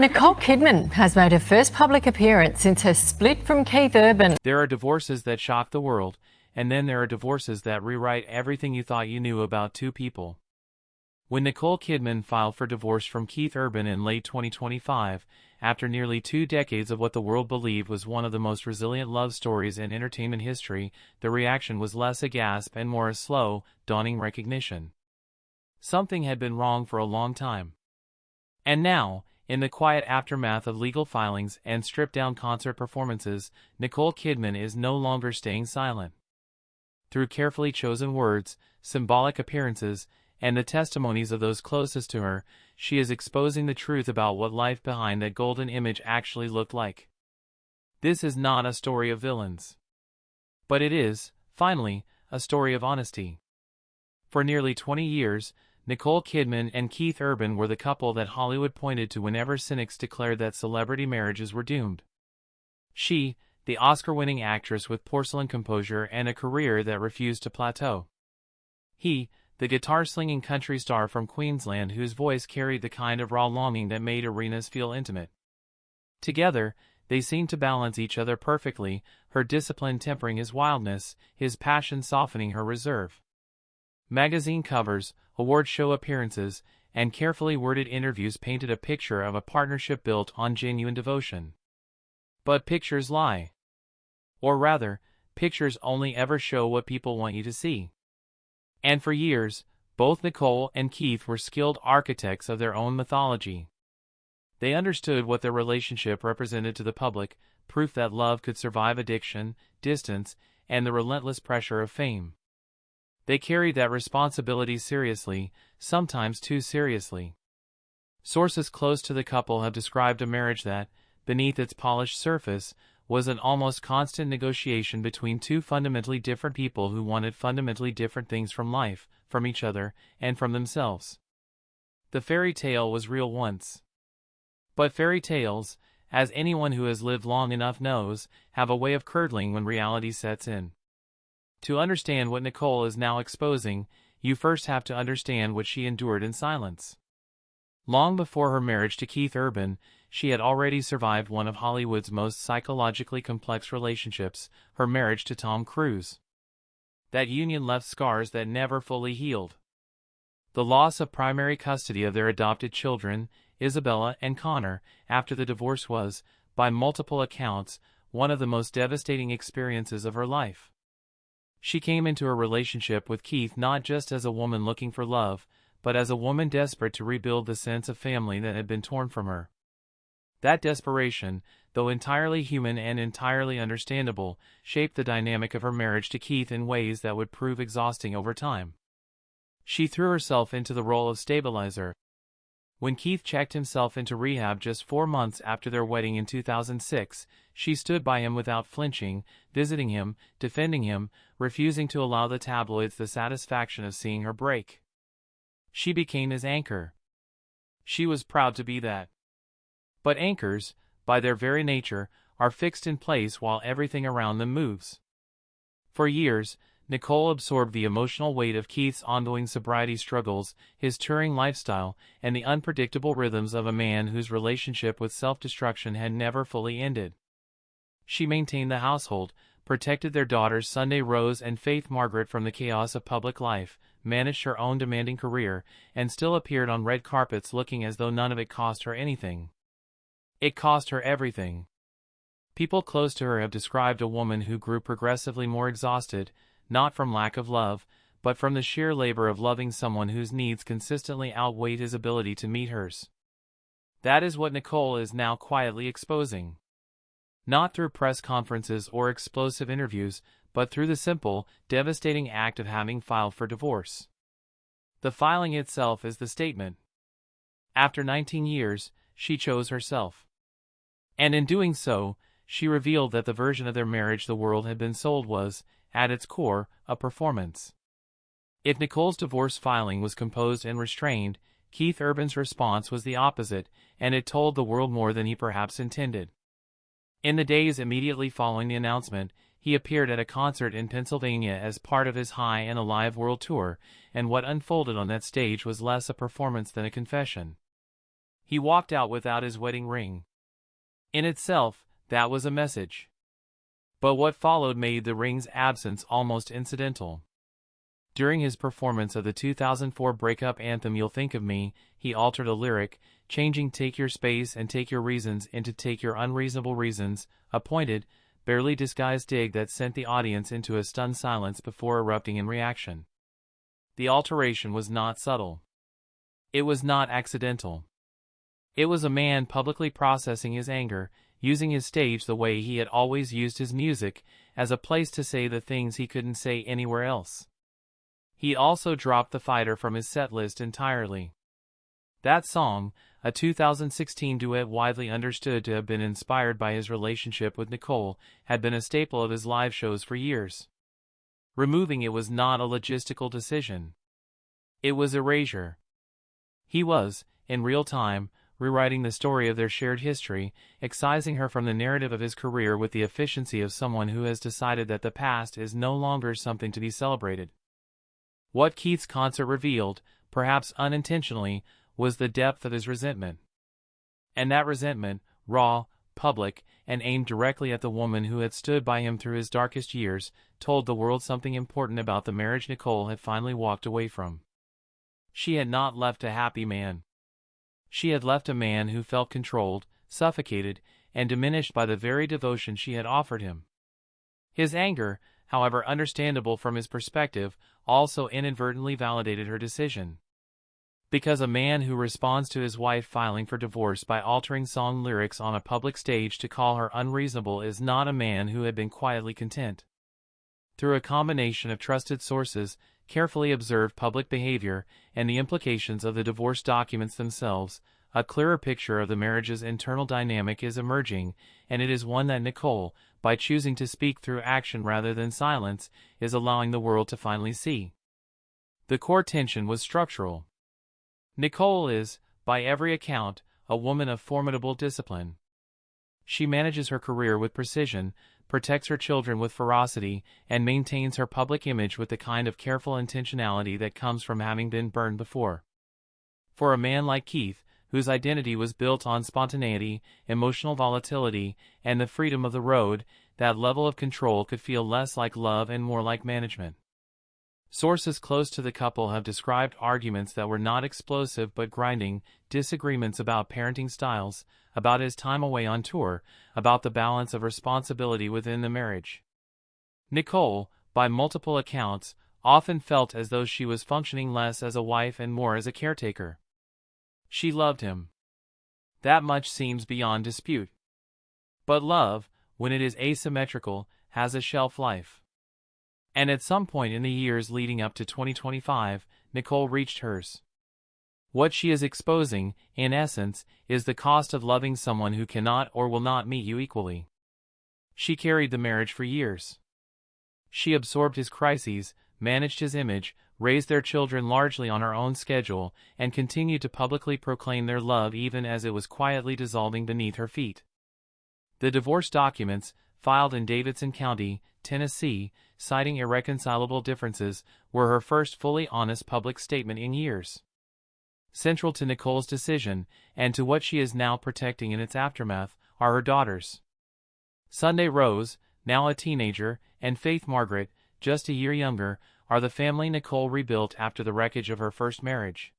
Nicole Kidman has made her first public appearance since her split from Keith Urban. There are divorces that shock the world, and then there are divorces that rewrite everything you thought you knew about two people. When Nicole Kidman filed for divorce from Keith Urban in late 2025, after nearly 2 decades of what the world believed was one of the most resilient love stories in entertainment history, the reaction was less a gasp and more a slow, dawning recognition. Something had been wrong for a long time. And now, in the quiet aftermath of legal filings and stripped-down concert performances, Nicole Kidman is no longer staying silent. Through carefully chosen words, symbolic appearances, and the testimonies of those closest to her, she is exposing the truth about what life behind that golden image actually looked like. This is not a story of villains. But it is, finally, a story of honesty. For nearly 20 years, Nicole Kidman and Keith Urban were the couple that Hollywood pointed to whenever cynics declared that celebrity marriages were doomed. She, the Oscar-winning actress with porcelain composure and a career that refused to plateau. He, the guitar-slinging country star from Queensland whose voice carried the kind of raw longing that made arenas feel intimate. Together, they seemed to balance each other perfectly, her discipline tempering his wildness, his passion softening her reserve. Magazine covers, award show appearances, and carefully worded interviews painted a picture of a partnership built on genuine devotion. But pictures lie. Or rather, pictures only ever show what people want you to see. And for years, both Nicole and Keith were skilled architects of their own mythology. They understood what their relationship represented to the public, proof that love could survive addiction, distance, and the relentless pressure of fame. They carried that responsibility seriously, sometimes too seriously. Sources close to the couple have described a marriage that, beneath its polished surface, was an almost constant negotiation between two fundamentally different people who wanted fundamentally different things from life, from each other, and from themselves. The fairy tale was real once. But fairy tales, as anyone who has lived long enough knows, have a way of curdling when reality sets in. To understand what Nicole is now exposing, you first have to understand what she endured in silence. Long before her marriage to Keith Urban, she had already survived one of Hollywood's most psychologically complex relationships, her marriage to Tom Cruise. That union left scars that never fully healed. The loss of primary custody of their adopted children, Isabella and Connor, after the divorce was, by multiple accounts, one of the most devastating experiences of her life. She came into her relationship with Keith not just as a woman looking for love, but as a woman desperate to rebuild the sense of family that had been torn from her. That desperation, though entirely human and entirely understandable, shaped the dynamic of her marriage to Keith in ways that would prove exhausting over time. She threw herself into the role of stabilizer. When Keith checked himself into rehab just 4 months after their wedding in 2006, she stood by him without flinching, visiting him, defending him, refusing to allow the tabloids the satisfaction of seeing her break. She became his anchor. She was proud to be that. But anchors, by their very nature, are fixed in place while everything around them moves. For years, Nicole absorbed the emotional weight of Keith's ongoing sobriety struggles, his touring lifestyle, and the unpredictable rhythms of a man whose relationship with self-destruction had never fully ended. She maintained the household, protected their daughters Sunday Rose and Faith Margaret from the chaos of public life, managed her own demanding career, and still appeared on red carpets looking as though none of it cost her anything. It cost her everything. People close to her have described a woman who grew progressively more exhausted, not from lack of love, but from the sheer labor of loving someone whose needs consistently outweighed his ability to meet hers. That is what Nicole is now quietly exposing. Not through press conferences or explosive interviews, but through the simple, devastating act of having filed for divorce. The filing itself is the statement. After 19 years, she chose herself. And in doing so, she revealed that the version of their marriage the world had been sold was, at its core, a performance. If Nicole's divorce filing was composed and restrained, Keith Urban's response was the opposite, and it told the world more than he perhaps intended. In the days immediately following the announcement, he appeared at a concert in Pennsylvania as part of his High and Alive world tour, and what unfolded on that stage was less a performance than a confession. He walked out without his wedding ring. In itself, that was a message. But what followed made the ring's absence almost incidental. During his performance of the 2004 breakup anthem You'll Think of Me, he altered a lyric, changing "take your space and take your reasons" into "take your unreasonable reasons," a pointed, barely disguised dig that sent the audience into a stunned silence before erupting in reaction. The alteration was not subtle. It was not accidental. It was a man publicly processing his anger, using his stage the way he had always used his music, as a place to say the things he couldn't say anywhere else. He also dropped The Fighter from his set list entirely. That song, a 2016 duet widely understood to have been inspired by his relationship with Nicole, had been a staple of his live shows for years. Removing it was not a logistical decision. It was erasure. He was, in real time, rewriting the story of their shared history, excising her from the narrative of his career with the efficiency of someone who has decided that the past is no longer something to be celebrated. What Keith's concert revealed, perhaps unintentionally, was the depth of his resentment. And that resentment, raw, public, and aimed directly at the woman who had stood by him through his darkest years, told the world something important about the marriage Nicole had finally walked away from. She had not left a happy man. She had left a man who felt controlled, suffocated, and diminished by the very devotion she had offered him. His anger, however understandable from his perspective, also inadvertently validated her decision. Because a man who responds to his wife filing for divorce by altering song lyrics on a public stage to call her unreasonable is not a man who had been quietly content. Through a combination of trusted sources, carefully observed public behavior, and the implications of the divorce documents themselves, a clearer picture of the marriage's internal dynamic is emerging, and it is one that Nicole, by choosing to speak through action rather than silence, is allowing the world to finally see. The core tension was structural. Nicole is, by every account, a woman of formidable discipline. She manages her career with precision, protects her children with ferocity, and maintains her public image with the kind of careful intentionality that comes from having been burned before. For a man like Keith, whose identity was built on spontaneity, emotional volatility, and the freedom of the road, that level of control could feel less like love and more like management. Sources close to the couple have described arguments that were not explosive but grinding, disagreements about parenting styles, about his time away on tour, about the balance of responsibility within the marriage. Nicole, by multiple accounts, often felt as though she was functioning less as a wife and more as a caretaker. She loved him. That much seems beyond dispute. But love, when it is asymmetrical, has a shelf life. And at some point in the years leading up to 2025, Nicole reached hers. What she is exposing, in essence, is the cost of loving someone who cannot or will not meet you equally. She carried the marriage for years. She absorbed his crises, managed his image, raised their children largely on her own schedule, and continued to publicly proclaim their love even as it was quietly dissolving beneath her feet. The divorce documents, filed in Davidson County, Tennessee, citing irreconcilable differences, were her first fully honest public statement in years. Central to Nicole's decision, and to what she is now protecting in its aftermath, are her daughters. Sunday Rose, now a teenager, and Faith Margaret, just a year younger, are the family Nicole rebuilt after the wreckage of her first marriage.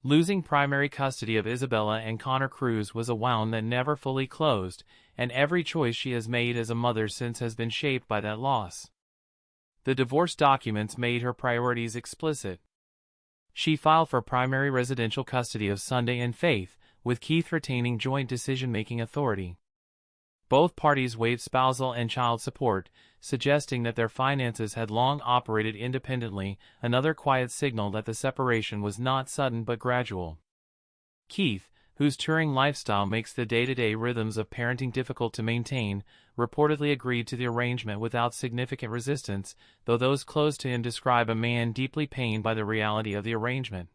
Losing primary custody of Isabella and Connor Cruz was a wound that never fully closed, and every choice she has made as a mother since has been shaped by that loss. The divorce documents made her priorities explicit. She filed for primary residential custody of Sunday and Faith, with Keith retaining joint decision-making authority. Both parties waived spousal and child support, suggesting that their finances had long operated independently, another quiet signal that the separation was not sudden but gradual. Keith, whose touring lifestyle makes the day-to-day rhythms of parenting difficult to maintain, reportedly agreed to the arrangement without significant resistance, though those close to him describe a man deeply pained by the reality of the arrangement.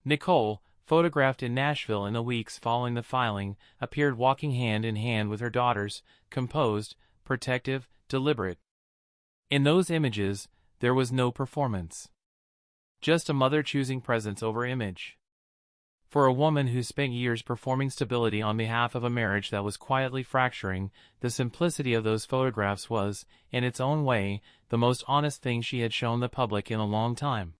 Nicole, photographed in Nashville in the weeks following the filing, appeared walking hand in hand with her daughters, composed, protective, deliberate. In those images, there was no performance. Just a mother choosing presence over image. For a woman who spent years performing stability on behalf of a marriage that was quietly fracturing, the simplicity of those photographs was, in its own way, the most honest thing she had shown the public in a long time.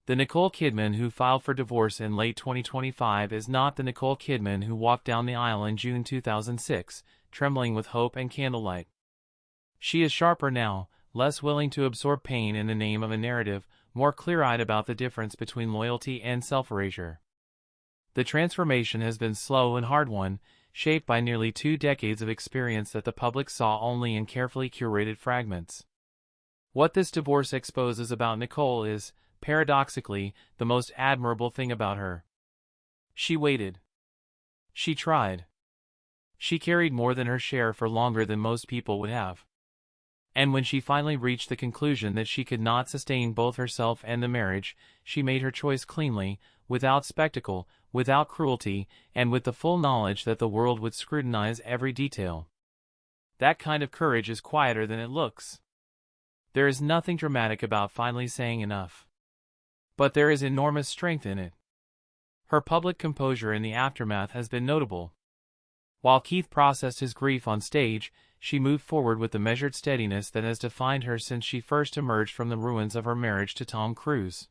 The Nicole Kidman who filed for divorce in late 2025 is not the Nicole Kidman who walked down the aisle in June 2006, trembling with hope and candlelight. She is sharper now, less willing to absorb pain in the name of a narrative, more clear-eyed about the difference between loyalty and self-erasure. The transformation has been slow and hard one, shaped by nearly 2 decades of experience that the public saw only in carefully curated fragments. What this divorce exposes about Nicole is, paradoxically, the most admirable thing about her. She waited. She tried. She carried more than her share for longer than most people would have. And when she finally reached the conclusion that she could not sustain both herself and the marriage, she made her choice cleanly, without spectacle, without cruelty, and with the full knowledge that the world would scrutinize every detail. That kind of courage is quieter than it looks. There is nothing dramatic about finally saying enough. But there is enormous strength in it. Her public composure in the aftermath has been notable. While Keith processed his grief on stage, she moved forward with the measured steadiness that has defined her since she first emerged from the ruins of her marriage to Tom Cruise.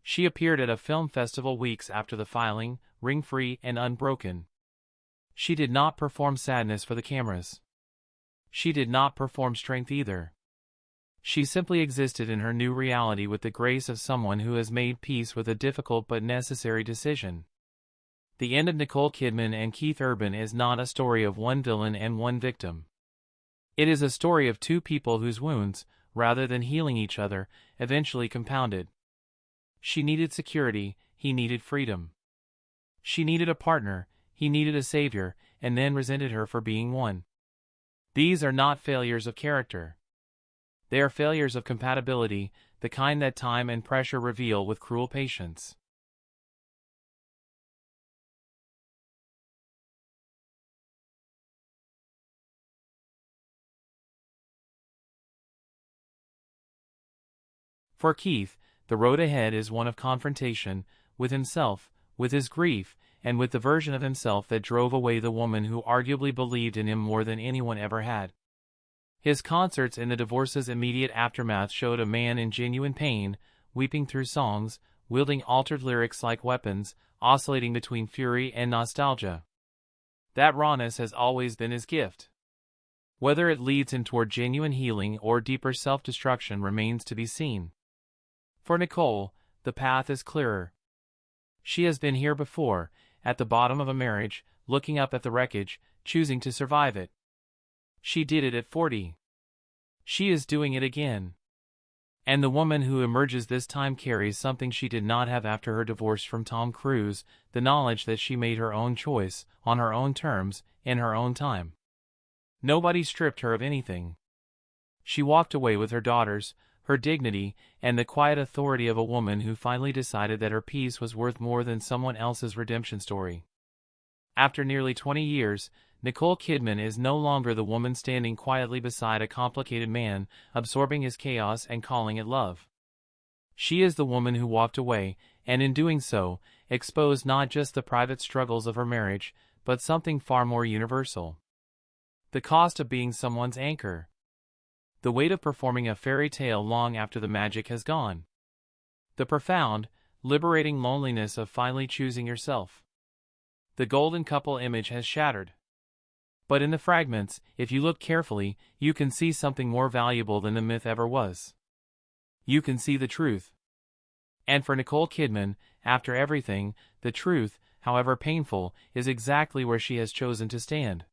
She appeared at a film festival weeks after the filing, ring-free and unbroken. She did not perform sadness for the cameras. She did not perform strength either. She simply existed in her new reality with the grace of someone who has made peace with a difficult but necessary decision. The end of Nicole Kidman and Keith Urban is not a story of one villain and one victim. It is a story of two people whose wounds, rather than healing each other, eventually compounded. She needed security, he needed freedom. She needed a partner, he needed a savior, and then resented her for being one. These are not failures of character. They are failures of compatibility, the kind that time and pressure reveal with cruel patience. For Keith, the road ahead is one of confrontation, with himself, with his grief, and with the version of himself that drove away the woman who arguably believed in him more than anyone ever had. His concerts in the divorce's immediate aftermath showed a man in genuine pain, weeping through songs, wielding altered lyrics like weapons, oscillating between fury and nostalgia. That rawness has always been his gift. Whether it leads him toward genuine healing or deeper self-destruction remains to be seen. For Nicole, the path is clearer. She has been here before, at the bottom of a marriage, looking up at the wreckage, choosing to survive it. She did it at 40. She is doing it again. And the woman who emerges this time carries something she did not have after her divorce from Tom Cruise, the knowledge that she made her own choice, on her own terms, in her own time. Nobody stripped her of anything. She walked away with her daughters, her dignity, and the quiet authority of a woman who finally decided that her peace was worth more than someone else's redemption story. After nearly 20 years, Nicole Kidman is no longer the woman standing quietly beside a complicated man, absorbing his chaos and calling it love. She is the woman who walked away, and in doing so, exposed not just the private struggles of her marriage, but something far more universal. The cost of being someone's anchor. The weight of performing a fairy tale long after the magic has gone. The profound, liberating loneliness of finally choosing yourself. The golden couple image has shattered. But in the fragments, if you look carefully, you can see something more valuable than the myth ever was. You can see the truth. And for Nicole Kidman, after everything, the truth, however painful, is exactly where she has chosen to stand.